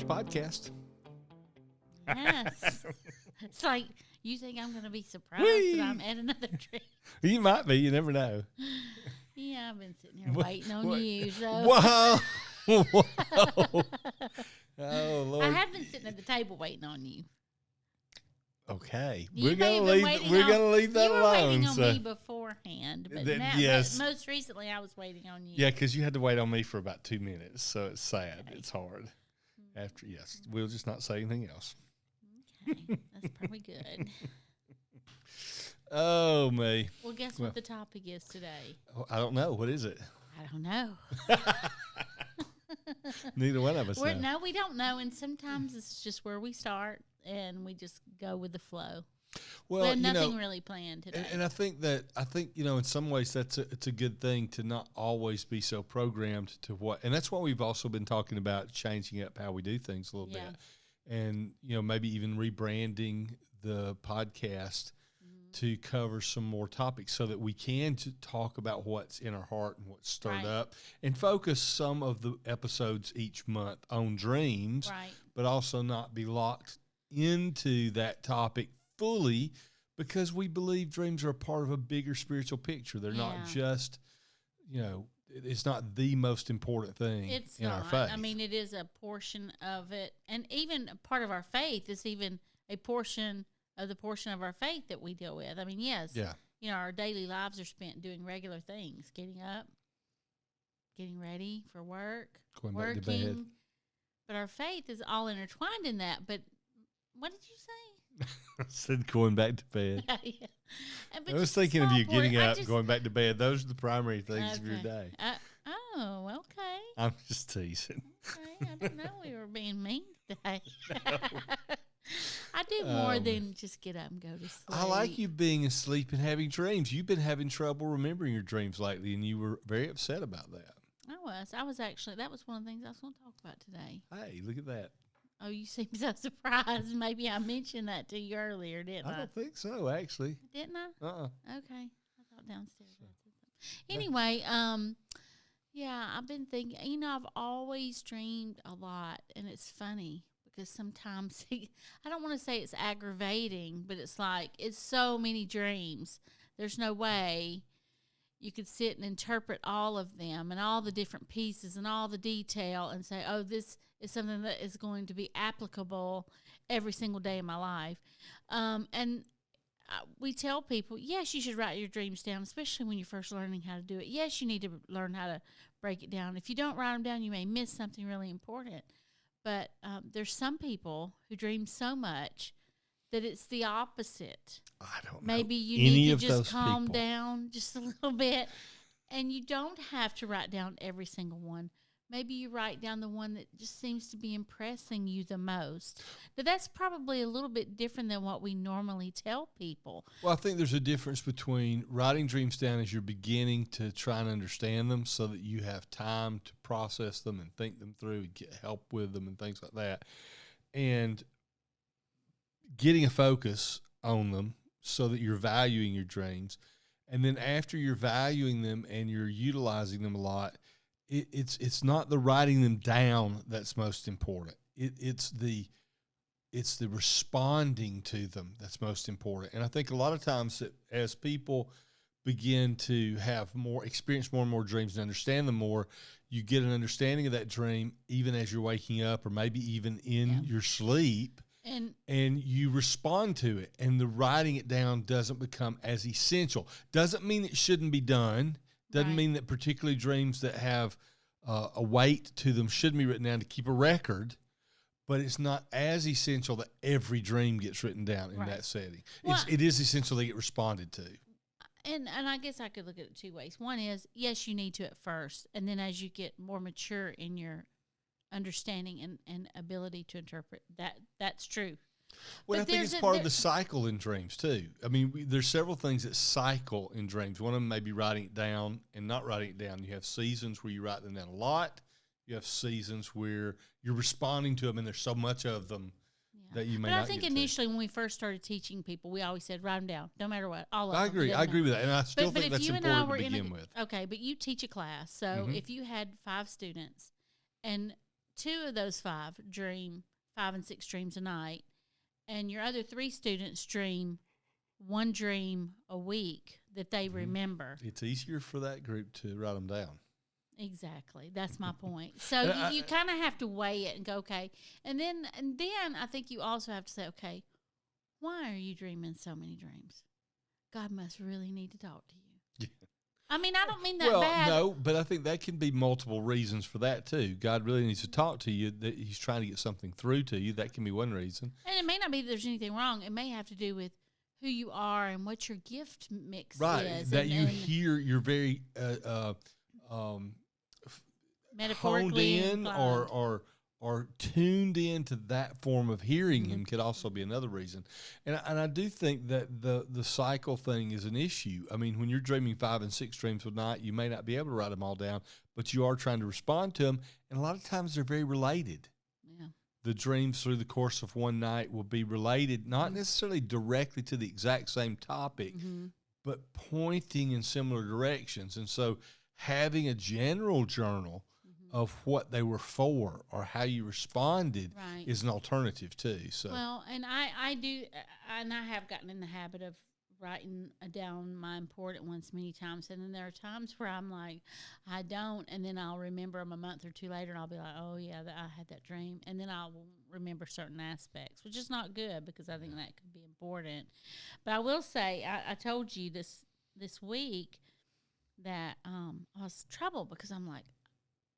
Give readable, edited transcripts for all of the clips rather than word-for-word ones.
podcast. Yes. It's like, you think I'm going to be surprised Whee! that I'm at another dream? You might be. You never know. Yeah, I've been sitting here waiting on you. So. Whoa. Whoa. Oh, Lord. I have been sitting at the table waiting on you. Okay. You We're may going have to been leave waiting we're on- going to leave that You were alone. waiting on So. me beforehand, but That- now, yes. but most recently I was waiting on you. Yeah, because you had to wait on me for about 2 minutes, so it's sad. It's hard. After yes, we'll just not say anything else. Okay, that's probably good. Oh, me. Well, guess Well. what the topic is today? Oh, I don't know. What is it? I don't know. Neither one of us know. No, we don't know, and sometimes it's just where we start, and we just go with the flow. Well, We had you nothing know, really planned today. and I think in some ways it's a good thing to not always be so programmed to what, and that's why we've also been talking about changing up how we do things a little Yeah. bit, and maybe even rebranding the podcast to cover some more topics so that we can talk about what's in our heart and what's stirred Right. up, and focus some of the episodes each month on dreams, Right. but also not be locked into that topic fully, because we believe dreams are a part of a bigger spiritual picture. They're not Yeah. just, it's not the most important thing It's in not. our faith. I mean, it is a portion of it, and even a part of our faith is even a portion of the portion of our faith that we deal with. I mean, yes, yeah. our daily lives are spent doing regular things, getting up, getting ready for work, Going back to bed. working, but our faith is all intertwined in that. But what did you say? I said going back to bed. Yeah. And- but I was just a thinking of small you getting portion. up, going back to bed. Those are the primary things of your Okay. day. Oh, okay. I'm just teasing. Okay, I didn't know we were being mean today. I do more than just get up and go to sleep. I like you being asleep and having dreams. You've been having trouble remembering your dreams lately, and you were very upset about that. I was actually, that was one of the things I was going to talk about today. Hey, look at that. Oh, you seem so surprised. Maybe I mentioned that to you earlier, didn't I I? don't think so, actually. Didn't I? Okay. I thought downstairs I said something. Anyway, yeah, I've been thinking, I've always dreamed a lot, and it's funny because sometimes I don't want to say it's aggravating, but it's like it's so many dreams. There's no way you could sit and interpret all of them and all the different pieces and all the detail and say, oh, this is something that is going to be applicable every single day of my life. We tell people, yes, you should write your dreams down, especially when you're first learning how to do it. Yes, you need to learn how to break it down. If you don't write them down, you may miss something really important. But there's some people who dream so much that it's the opposite. I don't know. Maybe you any need to of just those calm people. down just a little bit. And you don't have to write down every single one. Maybe you write down the one that just seems to be impressing you the most. But that's probably a little bit different than what we normally tell people. Well, I think there's a difference between writing dreams down as you're beginning to try and understand them so that you have time to process them and think them through and get help with them and things like that, and getting a focus on them so that you're valuing your dreams. And then after you're valuing them and you're utilizing them a lot, it's not the writing them down that's most important. It's the responding to them that's most important. And I think a lot of times that as people begin to experience more and more dreams and understand them more, you get an understanding of that dream even as you're waking up or maybe even in your sleep. And you respond to it, and the writing it down doesn't become as essential. Doesn't mean it shouldn't be done. Doesn't Right. mean that particularly dreams that have a weight to them shouldn't be written down to keep a record, but it's not as essential that every dream gets written down in Right. that setting. Well, It is essential they get responded to. And I guess I could look at it two ways. One is, yes, you need to at first, and then as you get more mature in your understanding and ability to interpret, that's true. Well, But I think there's it's a- part of there- the cycle in dreams too. I mean, there's several things that cycle in dreams. One of them may be writing it down and not writing it down. You have seasons where you write them down a lot. You have seasons where you're responding to them, and there's so much of them that you may But not I think get to. initially when we first started teaching people, we always said, write them down, no matter what, all of I them. agree. It I doesn't agree matter. with that, and I still But think if that's you and I important were to in begin with. okay, but you teach a class, so Mhm. if you had 5 students and 2 of those 5 dream 5 and 6 dreams a night, and your other 3 students dream 1 dream a week that they remember. It's easier for that group to write them down. Exactly. That's my point. So you kind of have to weigh it and go, okay. And then I think you also have to say, okay, why are you dreaming so many dreams? God must really need to talk to you. Yeah. I mean, I don't mean that well, bad. no, but I think that can be multiple reasons for that too. God really needs to talk to you. That He's trying to get something through to you. That can be one reason. And it may not be that there's anything wrong. It may have to do with who you are and what your gift mix Right. is. That you hear, you're very metaphorically honed in or tuned into that form of hearing Him could also be another reason. And I do think that the cycle thing is an issue. I mean, when you're dreaming 5 and 6 dreams a night, you may not be able to write them all down, but you are trying to respond to them. And a lot of times they're very related. Yeah. The dreams through the course of one night will be related, not necessarily directly to the exact same topic, but pointing in similar directions. And so having a general journal of what they were for or how you responded is an alternative too. So well, and I do, and I have gotten in the habit of writing down my important ones many times, and then there are times where I'm like, I don't, and then I'll remember them a month or 2 later, and I'll be like, oh yeah, I had that dream, and then I'll remember certain aspects, which is not good because I think that could be important. But I will say, I told you this week that I was troubled because I'm like,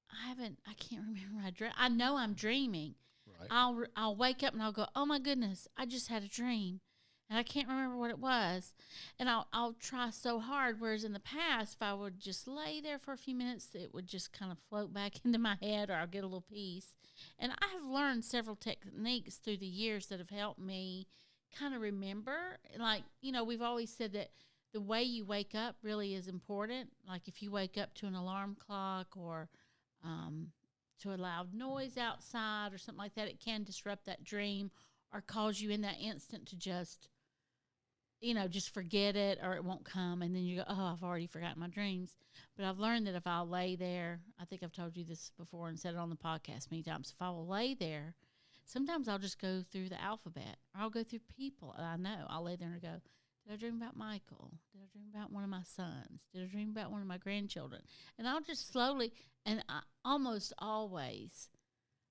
I can't remember my dream. I know I'm dreaming. Right. I'll wake up and I'll go, oh my goodness, I just had a dream, and I can't remember what it was. And I'll try so hard. Whereas in the past, if I would just lay there for a few minutes, it would just kind of float back into my head, or I'll get a little peace. And I have learned several techniques through the years that have helped me kind of remember. Like, we've always said that the way you wake up really is important. Like if you wake up to an alarm clock or to a loud noise outside or something like that, it can disrupt that dream or cause you in that instant to just forget it, or it won't come, and then you go, oh, I've already forgotten my dreams. But I've learned that if I'll lay there, I think I've told you this before and said it on the podcast many times, if I will lay there, sometimes I'll just go through the alphabet, or I'll go through people I know. I'll lay there and go, did I dream about Michael? Did I dream about one of my sons? Did I dream about one of my grandchildren? And I'll just slowly, and almost always,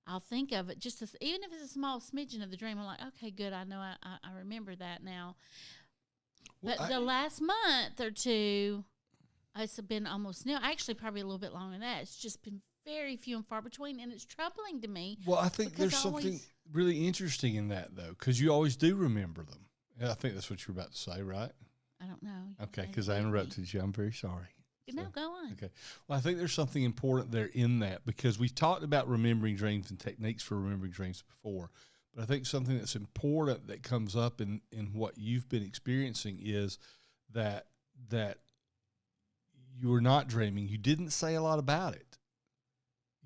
I'll think of it even if it's a small smidgen of the dream. I'm like, okay, good. I know I remember that now. But the last month or two, it's been almost nil. Actually, probably a little bit longer than that. It's just been very few and far between, and it's troubling to me. Well, I think there's something really interesting in that, though, because you always do remember them. Yeah, I think that's what you were about to say, right? I don't know. Okay, because I interrupted you. I'm very sorry. No, go on. Okay. Well, I think there's something important there in that, because we've talked about remembering dreams and techniques for remembering dreams before. But I think something that's important that comes up in what you've been experiencing is that you were not dreaming. You didn't say a lot about it.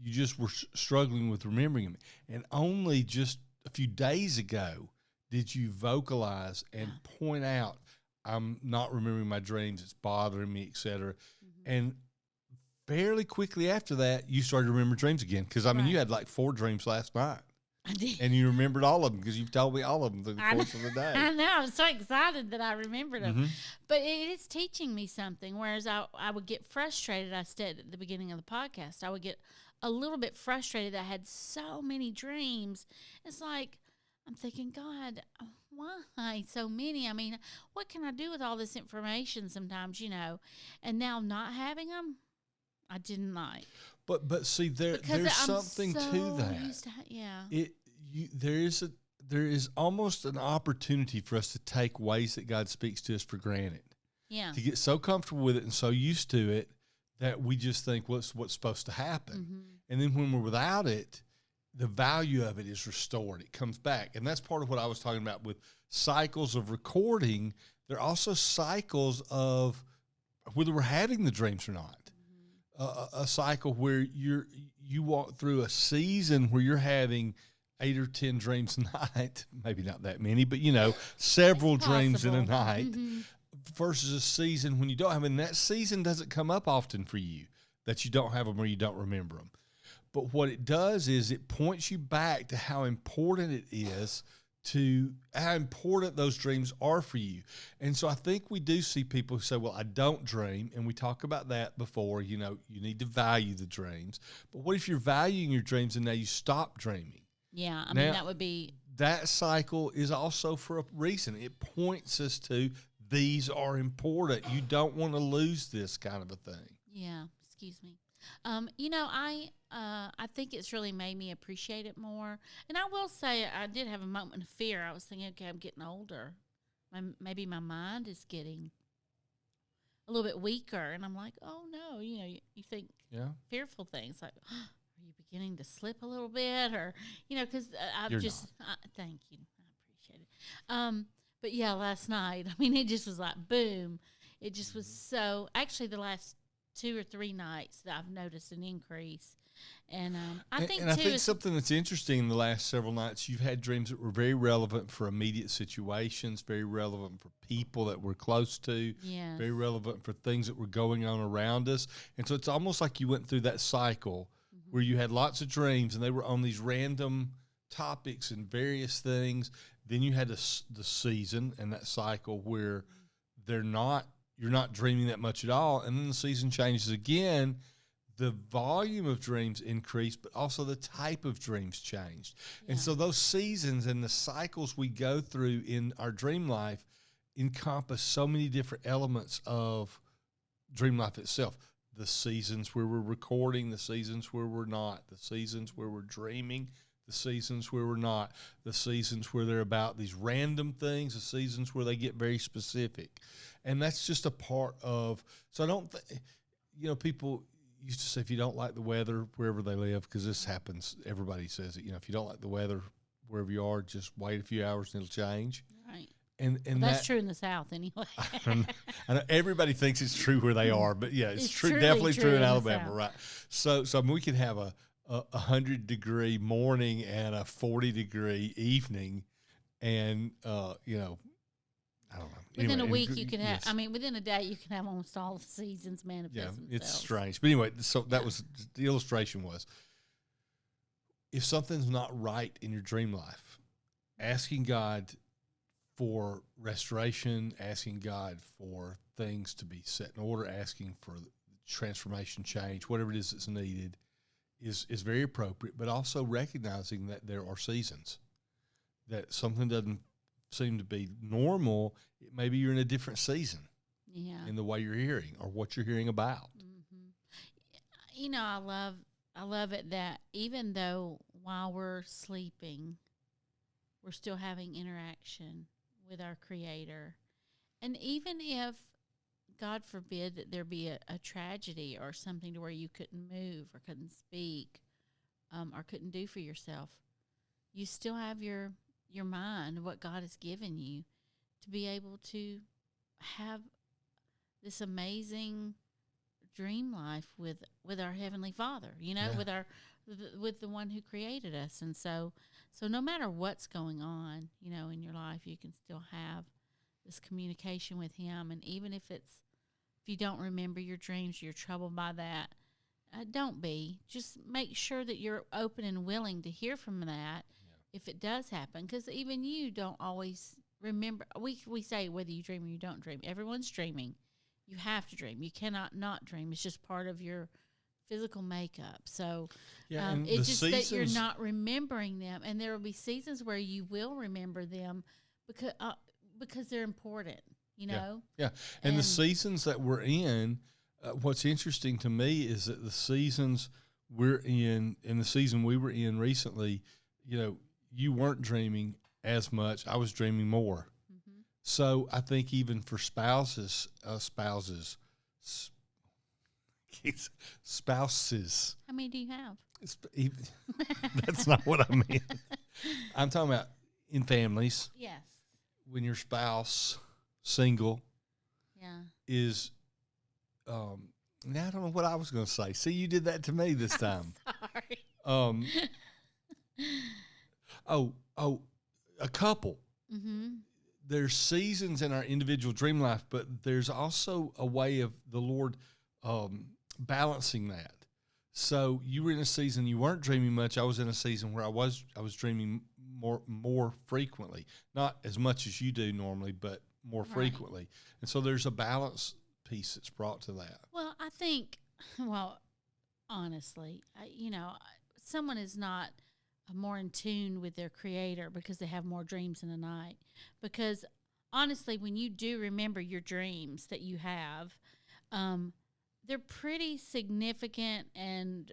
You just were struggling with remembering them. And only just a few days ago did you vocalize and point out, I'm not remembering my dreams, it's bothering me, etc. And fairly quickly after that, you started to remember dreams again. Because, I mean, you had like 4 dreams last night. I did. And you remembered all of them because you've told me all of them through the course of the day. I know. I'm so excited that I remembered them. But it is teaching me something. Whereas I would get frustrated, I said at the beginning of the podcast, I would get a little bit frustrated that I had so many dreams. It's like, I'm thinking, God, why so many? I mean, what can I do with all this information sometimes, And now not having them, I didn't like. But see, there's something to that. There is almost an opportunity for us to take ways that God speaks to us for granted. Yeah. To get so comfortable with it and so used to it that we just think what's supposed to happen. And then when we're without it, the value of it is restored. It comes back. And that's part of what I was talking about with cycles of recording. There are also cycles of whether we're having the dreams or not. A cycle where you walk through a season where you're having 8 or 10 dreams a night, maybe not that many, but several dreams in a night, versus a season when you don't have them. And that season doesn't come up often for you, that you don't have them or you don't remember them. But what it does is it points you back to how important it is, to how important those dreams are for you. And so I think we do see people who say, well, I don't dream. And we talk about that before, you need to value the dreams. But what if you're valuing your dreams and now you stop dreaming? Yeah. I mean, that would be. That cycle is also for a reason. It points us to these are important. You don't want to lose this kind of a thing. Yeah. Excuse me. I think it's really made me appreciate it more. And I will say I did have a moment of fear. I was thinking, okay, I'm getting older. Maybe my mind is getting a little bit weaker. And I'm like, oh, no. You think fearful things like, are you beginning to slip a little bit? Or, because I've You're just, thank you. I appreciate it. But, yeah, last night, I mean, it just was like, boom. It just was so, actually the last 2 or 3 nights that I've noticed an increase. And I think something that's interesting in the last several nights, you've had dreams that were very relevant for immediate situations, very relevant for people that we're close to, very relevant for things that were going on around us. And so it's almost like you went through that cycle where you had lots of dreams and they were on these random topics and various things. Then you had the season and that cycle where you're not dreaming that much at all. And then the season changes again. The volume of dreams increased, but also the type of dreams changed. Yeah. And so those seasons and the cycles we go through in our dream life encompass so many different elements of dream life itself. The seasons where we're recording, the seasons where we're not, the seasons where we're dreaming, the seasons where we're not, the seasons where they're about these random things, the seasons where they get very specific. And that's just a part of, so I don't people used to say, if you don't like the weather wherever they live, because this happens, everybody says it, if you don't like the weather wherever you are, just wait a few hours and it'll change. Right. And that's true in the South anyway. I know everybody thinks it's true where they are, but yeah, it's true, definitely true in Alabama, right? So I mean, we could have a 100-degree morning and a 40-degree evening, and I don't know. Within a week, you can have. Yes. I mean, within a day, you can have almost all the seasons manifest themselves. It's strange. But anyway, so that was the illustration was, if something's not right in your dream life, asking God for restoration, asking God for things to be set in order, asking for transformation, change, whatever it is that's needed, is very appropriate. But also recognizing that there are seasons, that something doesn't seem to be normal. Maybe you're in a different season in the way you're hearing or what you're hearing about. Mm-hmm. I love it that even though while we're sleeping, we're still having interaction with our Creator. And even if, God forbid, that there be a tragedy or something to where you couldn't move or couldn't speak or couldn't do for yourself, you still have your mind, what God has given you, to be able to have this amazing dream life with our Heavenly Father, with the one who created us. And so no matter what's going on, in your life, you can still have this communication with Him. And even if you don't remember your dreams, you're troubled by that, don't be. Just make sure that you're open and willing to hear from that. If it does happen, because even you don't always remember. We say whether you dream or you don't dream. Everyone's dreaming. You have to dream. You cannot not dream. It's just part of your physical makeup. So it's just that you're not remembering them. And there will be seasons where you will remember them because they're important, Yeah. And the seasons that we're in, what's interesting to me is that the seasons we're in, and the season we were in recently, you weren't dreaming as much. I was dreaming more. Mm-hmm. So I think even for spouses. How many do you have? That's not what I meant. I'm talking about in families. Yes. When your spouse, single, is, now I don't know what I was going to say. See, you did that to me this time. I'm sorry. A couple. Mm-hmm. There's seasons in our individual dream life, but there's also a way of the Lord balancing that. So you were in a season you weren't dreaming much. I was in a season where I was dreaming more frequently, not as much as you do normally, but more Right. frequently. And so there's a balance piece that's brought to that. Well, I think, well, honestly, someone is not more in tune with their creator because they have more dreams in the night. Because honestly, when you do remember your dreams that you have, they're pretty significant and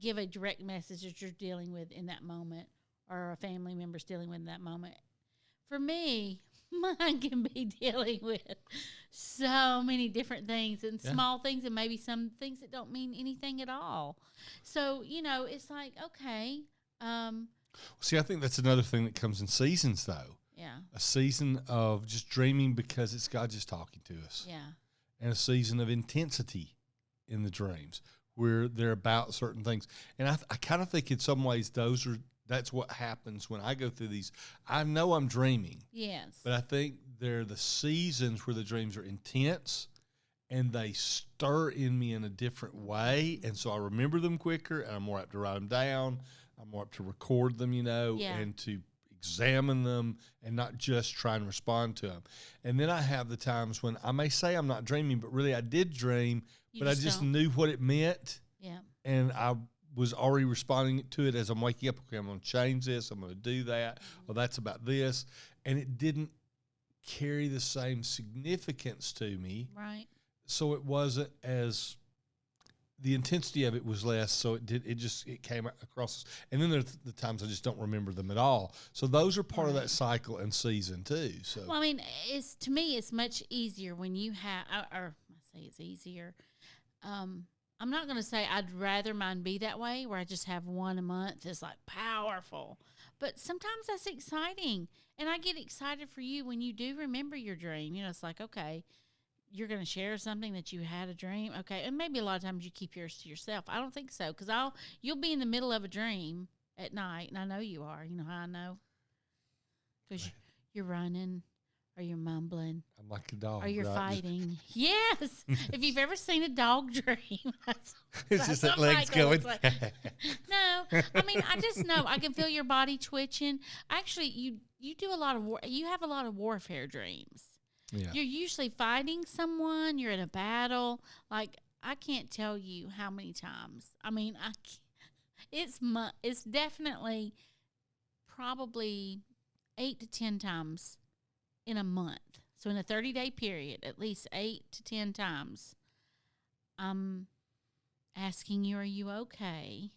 give a direct message that you're dealing with in that moment or a family member's dealing with in that moment. For me, mine can be dealing with so many different things and Yeah. small things and maybe some things that don't mean anything at all. So, it's like, okay, See, I think that's another thing that comes in seasons, though. yeah, A season of just dreaming because it's God just talking to us, yeah, and a season of intensity in the dreams where they're about certain things. And I kind of think in some ways that's what happens when I go through these. I know I'm dreaming, yes, but I think they're the seasons where the dreams are intense and they stir in me in a different way. And so I remember them quicker and I'm more apt to write them down. I'm more apt to record them, Yeah. and to examine them and not just try and respond to them. And then I have the times when I may say I'm not dreaming, but really I did dream, You but I just just don't. knew what it meant. yeah, And I was already responding to it as I'm waking up. Okay, I'm going to change this. I'm going to do that. Well, that's about this. And it didn't carry the same significance to me. right, So it wasn't as, the intensity of it was less. So it came across. And then there's the times I just don't remember them at all. So those are part of Right. that cycle and season too. So Well, I mean, to me, it's much easier when you have, or I say it's easier. I'm not going to say I'd rather mine be that way, where I just have one a month is like powerful, but sometimes that's exciting, and I get excited for you when you do remember your dream. It's like, okay, you're going to share something that you had a dream, okay, and maybe a lot of times you keep yours to yourself. I don't think so, because you'll be in the middle of a dream at night, and I know you are. You know how I know? Because you're running, or you're mumbling, I'm like a dog. or you're right? fighting. Yes. If you've ever seen a dog dream, that's It's just that what legs Michael going. looks like. No, I mean, I just know. I can feel your body twitching. Actually, you do a lot of you have a lot of warfare dreams. Yeah. You're usually fighting someone. You're in a battle. Like, I can't tell you how many times. I mean, it's definitely probably 8 to 10 times in a month. So in a 30-day period, at least 8 to 10 times, I'm asking you, are you okay?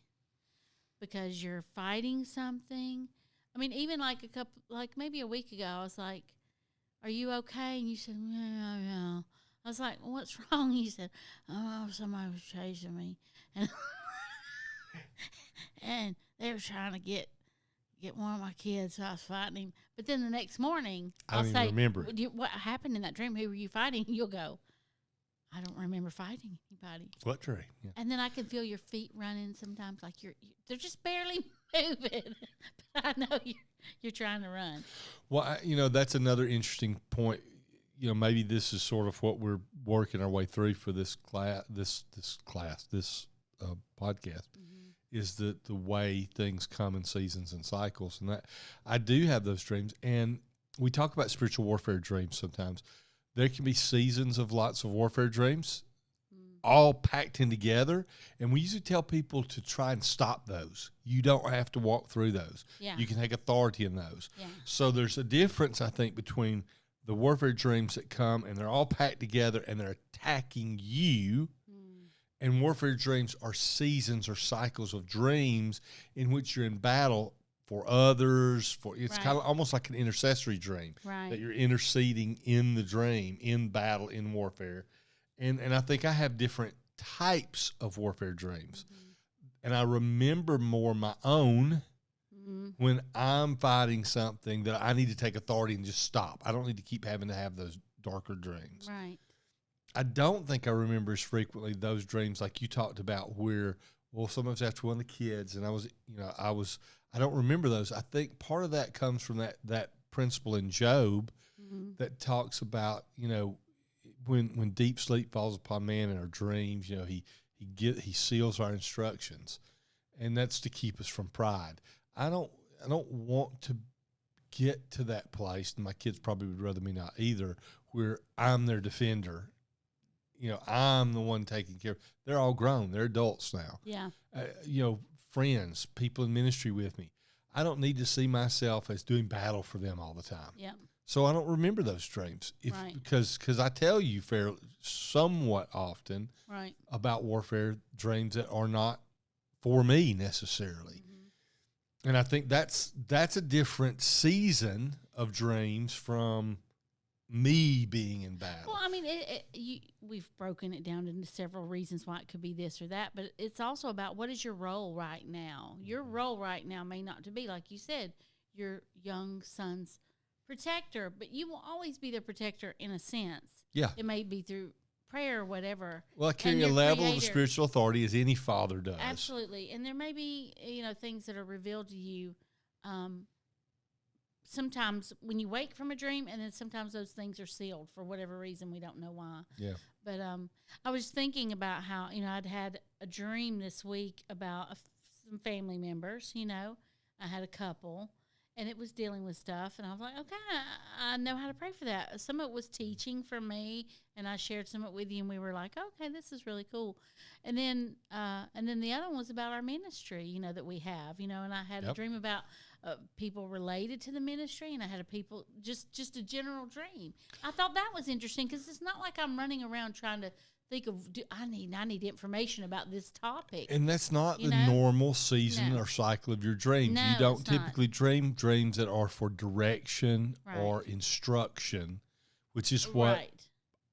Because you're fighting something. I mean, even like maybe a week ago, I was like, are you okay? And you said, yeah. I was like, what's wrong? You said, oh, somebody was chasing me. And, and they were trying to get one of my kids, so I was fighting him. But then the next morning, I I'll don't say, even remember it. What happened in that dream? Who were you fighting? You'll go, I don't remember fighting anybody. What dream? Yeah. And then I can feel your feet running sometimes, like they're just barely moving. But I know you're trying to run. Well, that's another interesting point. Maybe this is sort of what we're working our way through for this podcast, podcast, is the way things come in seasons and cycles. And that I do have those dreams. And we talk about spiritual warfare dreams sometimes. There can be seasons of lots of warfare dreams, all packed in together. And we usually tell people to try and stop those. You don't have to walk through those. Yeah. You can take authority in those. Yeah. So there's a difference, I think, between the warfare dreams that come and they're all packed together and they're attacking you. And warfare dreams are seasons or cycles of dreams in which you're in battle for others. It's Right. kind of almost like an intercessory dream, Right. that you're interceding in the dream, in battle, in warfare. And I think I have different types of warfare dreams. And I remember more my own when I'm fighting something that I need to take authority and just stop. I don't need to keep having to have those darker dreams. Right. I don't think I remember as frequently those dreams like you talked about where, well, sometimes after one of the kids and I don't remember those. I think part of that comes from that principle in Job that talks about, when deep sleep falls upon man in our dreams, he He seals our instructions, and that's to keep us from pride. I don't want to get to that place, and my kids probably would rather me not either, where I'm their defender. I'm the one taking care of. They're all grown. They're adults now. Yeah. Friends, people in ministry with me. I don't need to see myself as doing battle for them all the time. Yeah. So I don't remember those dreams because I tell you somewhat often about warfare dreams that are not for me necessarily. Mm-hmm. And I think that's a different season of dreams from me being in battle. Well, I mean, we've broken it down into several reasons why it could be this or that, but it's also about what is your role right now. Your role right now may not to be, like you said, your young son's protector, but you will always be their protector in a sense. Yeah. It may be through prayer or whatever. Well, I carry a level of spiritual authority as any father does. Absolutely. And there may be, things that are revealed to you sometimes when you wake from a dream, and then sometimes those things are sealed for whatever reason. We don't know why. Yeah. But I was thinking about how, I'd had a dream this week about some family members, I had a couple, and it was dealing with stuff. And I was like, okay, I know how to pray for that. Some of it was teaching for me, and I shared some of it with you, and we were like, okay, this is really cool. And then the other one was about our ministry, that we have, and I had a dream about people related to the ministry, and I had just a general dream. I thought that was interesting because it's not like I'm running around trying to think of I need information about this topic. And that's not the normal season or cycle of your dreams. No, you don't typically dream dreams that are for direction Right. or instruction, which is what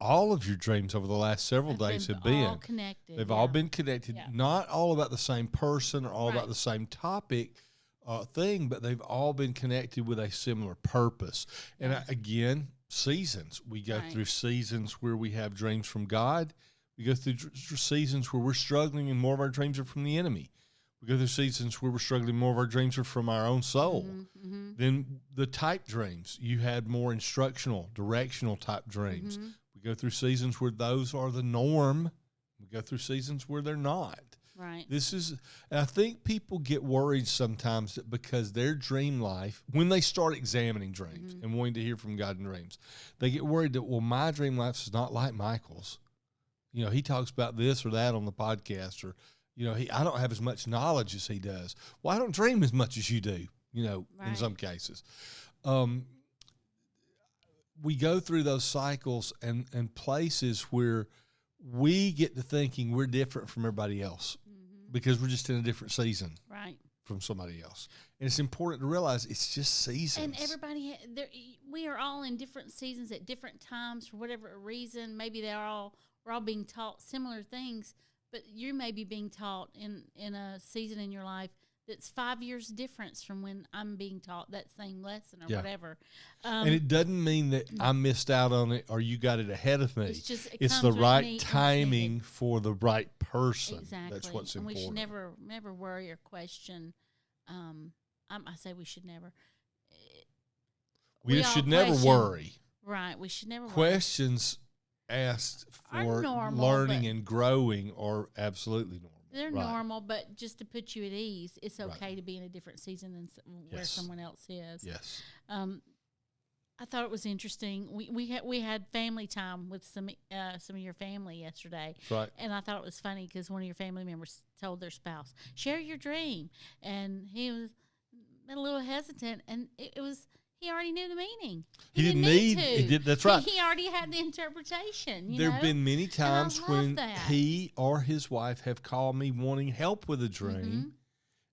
all of your dreams over the last several days have been. All connected. They've all been connected, not all about the same person or all Right. about the same topic thing, but they've all been connected with a similar purpose. And again, seasons. We go through seasons where we have dreams from God. We go through seasons where we're struggling and more of our dreams are from the enemy. We go through seasons where we're struggling, more of our dreams are from our own soul. Mm-hmm. Then the type dreams, you had more instructional, directional type dreams. Mm-hmm. We go through seasons where those are the norm. We go through seasons where they're not. Right. And I think people get worried sometimes that because their dream life, when they start examining dreams and wanting to hear from God in dreams, they get worried that, well, my dream life is not like Michael's. He talks about this or that on the podcast, or, I don't have as much knowledge as he does. Well, I don't dream as much as you do, in some cases. We go through those cycles and places where we get to thinking we're different from everybody else because we're just in a different season from somebody else. And it's important to realize it's just seasons. And everybody, we are all in different seasons at different times for whatever reason. Maybe we're all being taught similar things, but you may be being taught in a season in your life that's 5 years difference from when I'm being taught that same lesson or whatever. And it doesn't mean that I missed out on it or you got it ahead of me. It's the right timing for the right person. Exactly. That's what's important. important. We should never worry or question. I say we should never. We should never worry. Right. We should never Questions asked for normal, learning and growing are absolutely normal. They're normal, but just to put you at ease, it's okay to be in a different season than where someone else is. Yes. I thought it was interesting. We had family time with some of your family yesterday. Right. And I thought it was funny because one of your family members told their spouse, "Share your dream," and he was a little hesitant, and it was. He already knew the meaning. He didn't need to. That's right. He already had the interpretation. There have been many times when he or his wife have called me wanting help with a dream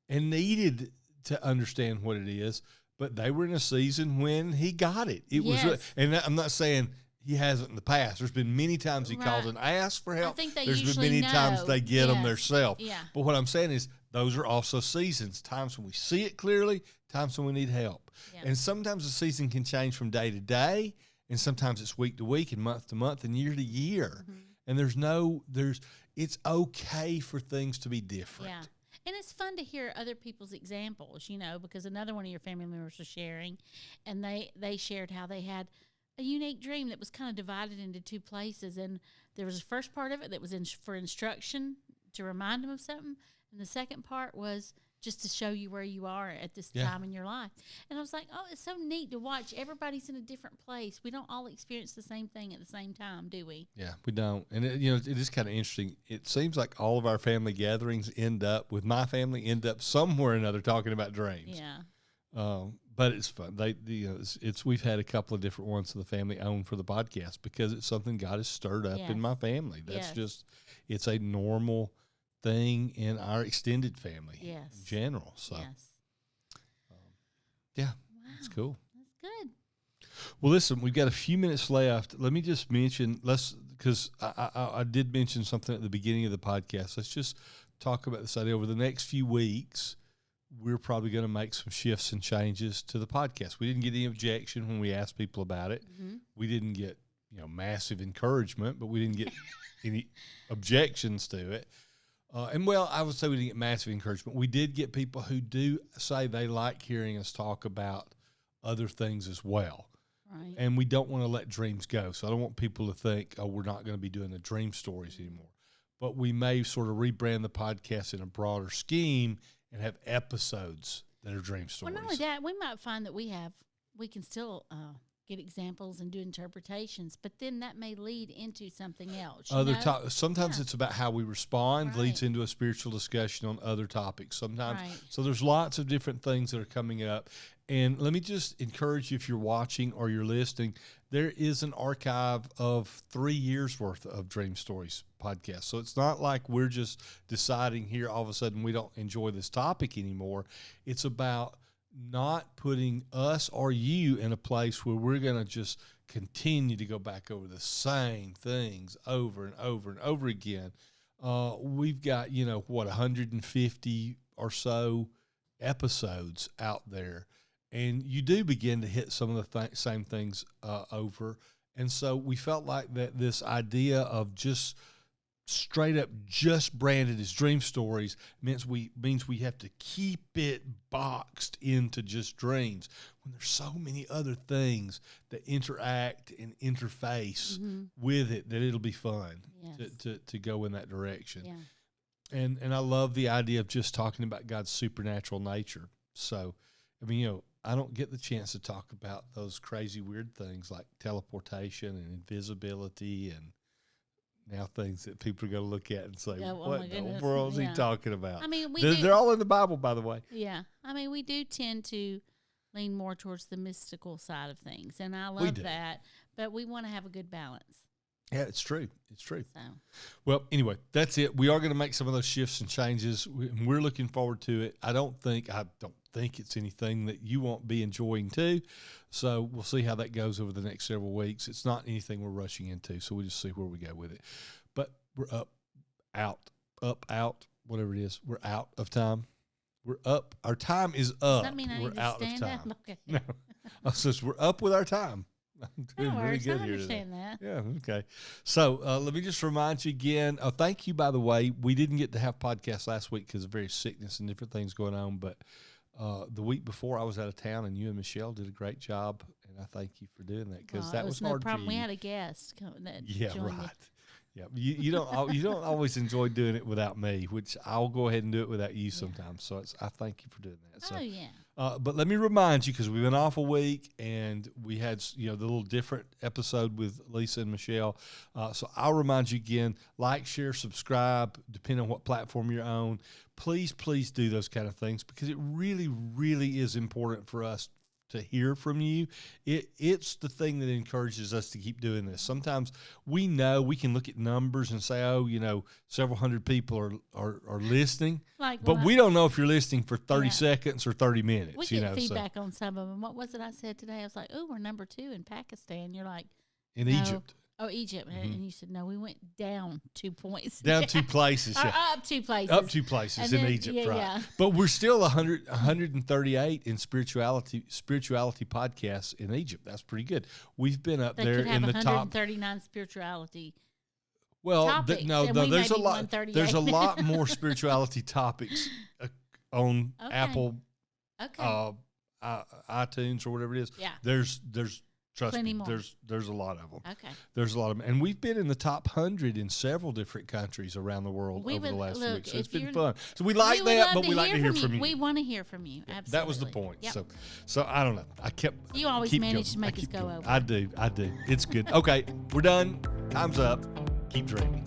and needed to understand what it is, but they were in a season when he got it. It was, and I'm not saying he hasn't in the past. There's been many times he calls and asks for help. I think There's been many times they get them themselves. Yeah. But what I'm saying is those are also seasons, times when we see it clearly, times when we need help. Yeah. And sometimes the season can change from day to day, and sometimes it's week to week and month to month and year to year. And it's okay for things to be different. Yeah. And it's fun to hear other people's examples, because another one of your family members was sharing, and they shared how they had a unique dream that was kind of divided into two places. And there was the first part of it that was for instruction to remind them of something, and the second part was just to show you where you are at this Yeah. time in your life. And I was like, oh, it's so neat to watch. Everybody's in a different place. We don't all experience the same thing at the same time, do we? Yeah, we don't. And, it is kind of interesting. It seems like all of our family gatherings end up somewhere or another talking about dreams. Yeah. But it's fun. We've had a couple of different ones of the family own for the podcast because it's something God has stirred up Yes. in my family. That's Yes. it's a normal thing in our extended family Yes. in general. So, Yes. yeah, Wow. it's cool. That's good. Well, listen, we've got a few minutes left. Let me just mention, because I did mention something at the beginning of the podcast. Let's just talk about this idea. Over the next few weeks, we're probably going to make some shifts and changes to the podcast. We didn't get any objection when we asked people about it. Mm-hmm. We didn't get massive encouragement, but we didn't get any objections to it. I would say we didn't get massive encouragement. We did get people who do say they like hearing us talk about other things as well. Right. And we don't want to let dreams go. So I don't want people to think, oh, we're not going to be doing the dream stories anymore. But we may sort of rebrand the podcast in a broader scheme and have episodes that are dream stories. Well, not only that, we might find that we can still get examples and do interpretations, but then that may lead into something else. Sometimes Yeah. it's about how we respond, leads Right. into a spiritual discussion on other topics. Sometimes, Right. so there's lots of different things that are coming up. And let me just encourage you, if you're watching or you're listening, there is an archive of 3 years worth of Dream Stories podcasts. So it's not like we're just deciding here all of a sudden we don't enjoy this topic anymore. It's about not putting us or you in a place where we're going to just continue to go back over the same things over and over and over again. We've got, 150 or so episodes out there, and you do begin to hit some of the same things over. And so we felt like that this idea of just straight up just branded as Dream Stories means we have to keep it boxed into just dreams when there's so many other things that interact and interface with it that it'll be fun to go in that direction. Yeah. And I love the idea of just talking about God's supernatural nature. So, I don't get the chance to talk about those crazy weird things like teleportation and invisibility and now things that people are going to look at and say, what in the world is he talking about? I mean, they're all in the Bible, by the way. Yeah. I mean, we do tend to lean more towards the mystical side of things, and I love that, but we want to have a good balance. Yeah, it's true. It's true. So. Well, anyway, that's it. We are going to make some of those shifts and changes. We're looking forward to it. I don't think it's anything that you won't be enjoying too. So we'll see how that goes over the next several weeks. It's not anything we're rushing into, so we'll just see where we go with it. But we're out, whatever it is. We're out of time. We're up. Our time is up. Does that mean I we're need to out stand of time. up? Okay. No. So we're up with our time. I'm doing No really worries. good I here today. understand that. Yeah, okay. So let me just remind you again. Thank you, by the way. We didn't get to have podcasts last week because of various sickness and different things going on. But the week before, I was out of town, and you and Michelle did a great job. And I thank you for doing that because that was no hard problem. for you. We had a guest that Yeah, joined right. Yeah, you don't always enjoy doing it without me, which I'll go ahead and do it without you sometimes. So I thank you for doing that. So, Oh yeah. but let me remind you, because we've been off a week and we had the little different episode with Lisa and Michelle. So I'll remind you again: like, share, subscribe, depending on what platform you're on. Please do those kind of things because it really, really is important for us to hear from you. It's the thing that encourages us to keep doing this. Sometimes we know we can look at numbers and say, several hundred people are listening, but we don't know if you're listening for 30 seconds or 30 minutes. We get feedback on some of them. What was it I said today? I was like, we're number 2 in Pakistan. You're like, in no. Egypt. Oh, Egypt. And you said, no, we went down 2 points. Down 2 places. Or up 2 places. Up 2 places in Egypt, right. Yeah. But we're still 138 in spirituality podcasts in Egypt. That's pretty good. We've been up there in the top. 139 spirituality. Well, topics, no, there's a lot. 138. There's a lot more spirituality topics on Apple, iTunes or whatever it is. Yeah. There's Trust Plenty me, more. there's a lot of them. Okay. There's a lot of them, and we've been in the top 100 in several different countries around the world over the last few weeks. So it's been fun. So we like that, but we like to hear from you. We want to hear from you. Absolutely. That was the point. Yep. So I don't know. You always keep manage going. to make us keep go going. over. I do. It's good. Okay, we're done. Time's up. Keep dreaming.